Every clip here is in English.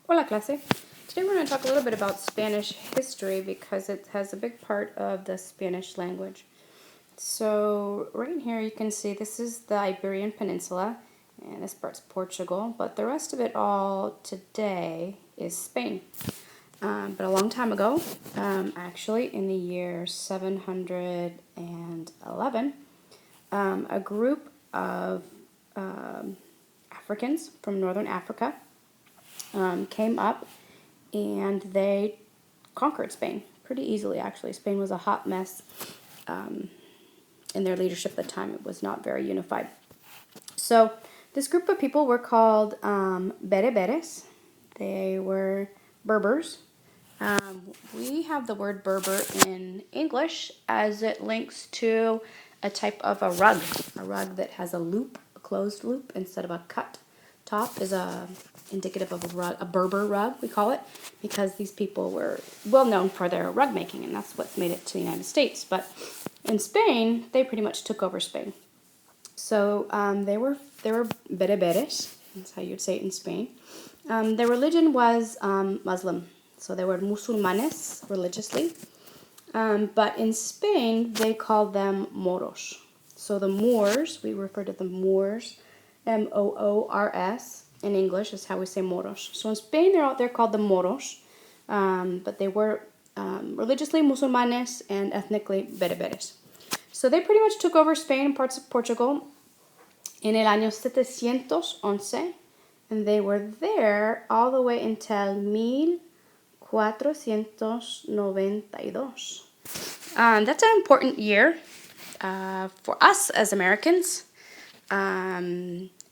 Hola clase. Today we're going to talk a little bit about Spanish history because it has a big part of the Spanish language. So right in here you can see this is the Iberian Peninsula and this part's Portugal, but the rest of it all today is Spain. But a long time ago, actually in the year 711, a group of Africans from northern Africa came up and they conquered Spain pretty easily, actually. Spain was a hot mess in their leadership at the time. It was not very unified. So this group of people were called Bereberes. They were Berbers. We have the word Berber in English as it links to a type of a rug that has a loop, a closed loop, instead of a cut top is indicative of a rug, a Berber rug, we call it, because these people were well known for their rug making, and that's what's made it to the United States. But in Spain, they pretty much took over Spain. So they were bereberes, that's how you'd say it in Spain. Their religion was Muslim, so they were musulmanes religiously. But in Spain, they called them moros. So the Moors, we refer to the Moors, Moors, in English is how we say moros. So in Spain, they're called the moros, but they were religiously musulmanes and ethnically bereberes. So they pretty much took over Spain and parts of Portugal in el año 711, and they were there all the way until 1492. That's an important year for us as Americans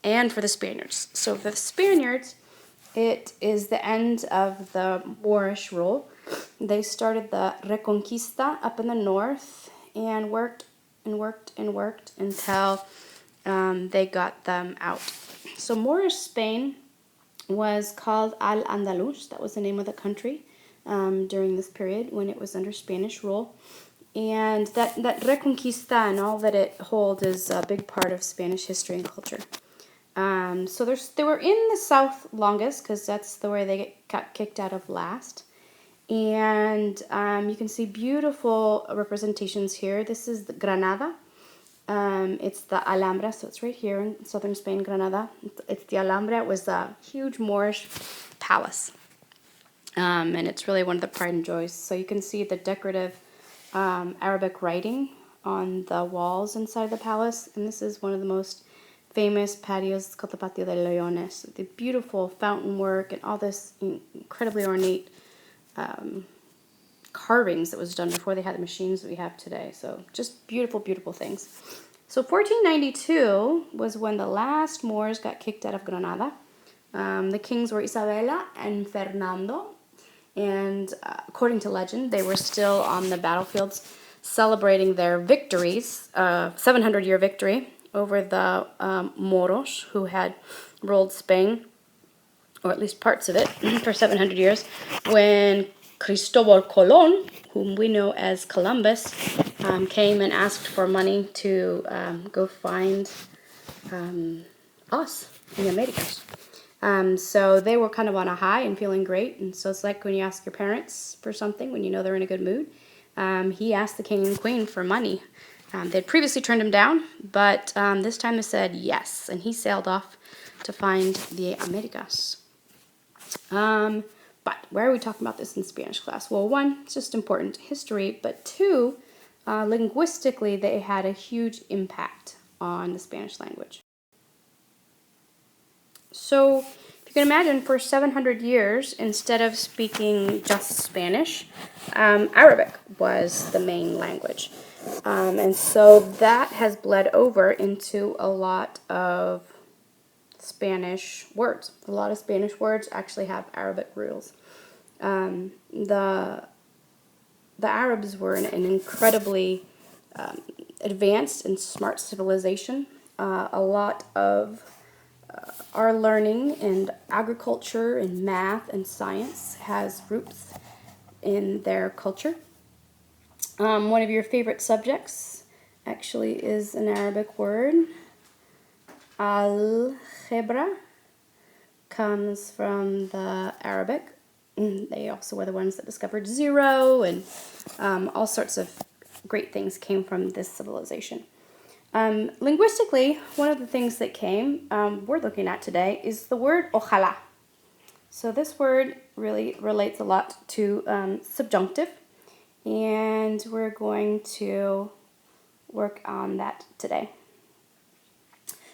and for the Spaniards. So for the Spaniards, it is the end of the Moorish rule. They started the Reconquista up in the north and worked until they got them out. So Moorish Spain was called Al-Andalus. That was the name of the country during this period when it was under Spanish rule. And that Reconquista and all that it holds is a big part of Spanish history and culture. So they were in the south longest because that's the way they got kicked out of last. And you can see beautiful representations here. This is the Granada. It's the Alhambra, so it's right here in southern Spain, Granada. It's the Alhambra. It was a huge Moorish palace. And it's really one of the pride and joys. So you can see the decorative Arabic writing on the walls inside the palace. And this is one of the most famous patios. It's called the Patio de Leones. The beautiful fountain work and all this incredibly ornate carvings that was done before they had the machines that we have today. So just beautiful, beautiful things. So 1492 was when the last Moors got kicked out of Granada. The kings were Isabella and Fernando. And according to legend, they were still on the battlefields celebrating their victories, 700-year victory over the Moros, who had ruled Spain, or at least parts of it, for 700 years, when Cristobal Colon, whom we know as Columbus, came and asked for money to go find us in the Americas. So they were kind of on a high and feeling great. And so it's like when you ask your parents for something, when you know they're in a good mood. He asked the king and queen for money. They'd previously turned him down, but this time they said yes. And he sailed off to find the Americas. But why are we talking about this in Spanish class? Well, one, it's just important history, but two, linguistically, they had a huge impact on the Spanish language. So if you can imagine, for 700 years, instead of speaking just Spanish, Arabic was the main language. And so that has bled over into a lot of Spanish words. A lot of Spanish words actually have Arabic roots. The Arabs were an incredibly advanced and smart civilization. A lot of our learning in agriculture and math and science has roots in their culture. One of your favorite subjects actually is an Arabic word, algebra, comes from the Arabic. They also were the ones that discovered zero, and all sorts of great things came from this civilization. Linguistically, one of the things that came, we're looking at today, is the word ojalá. So this word really relates a lot to subjunctive, and we're going to work on that today.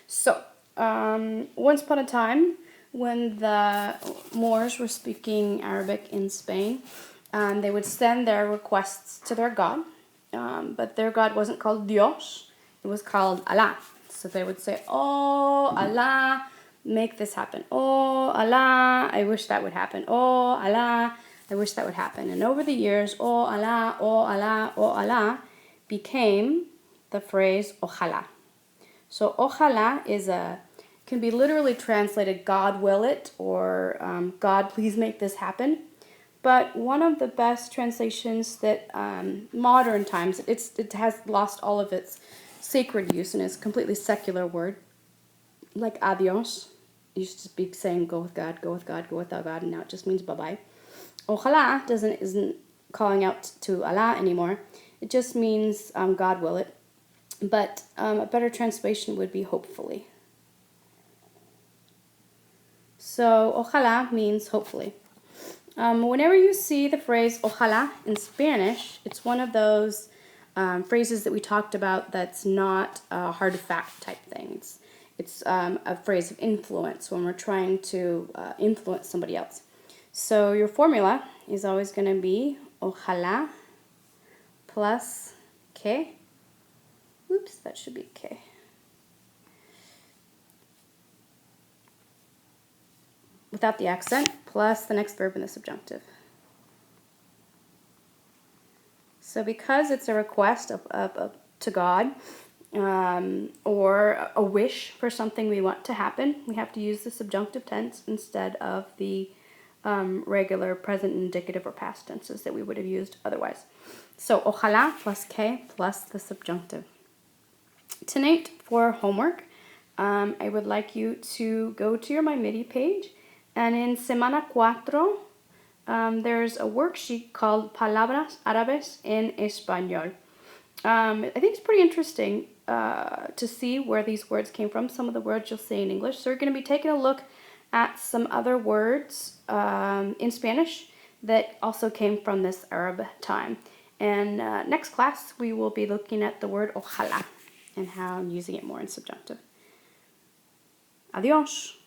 So, once upon a time, when the Moors were speaking Arabic in Spain, they would send their requests to their god, but their god wasn't called Dios, it was called Allah. So they would say, "Oh, Allah, make this happen. Oh, Allah, I wish that would happen. Oh, Allah, I wish that would happen." And over the years, "Oh, Allah, oh, Allah, oh, Allah," became the phrase Ojalá. So Ojalá can be literally translated "God will it" or "God please make this happen." But one of the best translations that modern times, it has lost all of its sacred use and is a completely secular word, like adios. It used to be saying go with God, go with God, go without God, and now it just means bye-bye. Ojalá isn't calling out to Allah anymore. It just means God will it. But a better translation would be hopefully. So ojalá means hopefully. Whenever you see the phrase ojalá in Spanish, it's one of those phrases that we talked about that's not a hard fact type thing. It's a phrase of influence when we're trying to influence somebody else. So your formula is always going to be ojalá plus que. Oops, that should be que. Without the accent, plus the next verb in the subjunctive. So because it's a request to God, or a wish for something we want to happen, we have to use the subjunctive tense instead of the regular present indicative or past tenses that we would have used otherwise. So ojalá plus que plus the subjunctive. Tonight for homework, I would like you to go to your My MIDI page, and in Semana 4, there's a worksheet called Palabras Árabes en Español. I think it's pretty interesting to see where these words came from, some of the words you'll see in English. So we're going to be taking a look at some other words in Spanish that also came from this Arab time. And next class, we will be looking at the word ojalá and how I'm using it more in subjunctive. Adiós.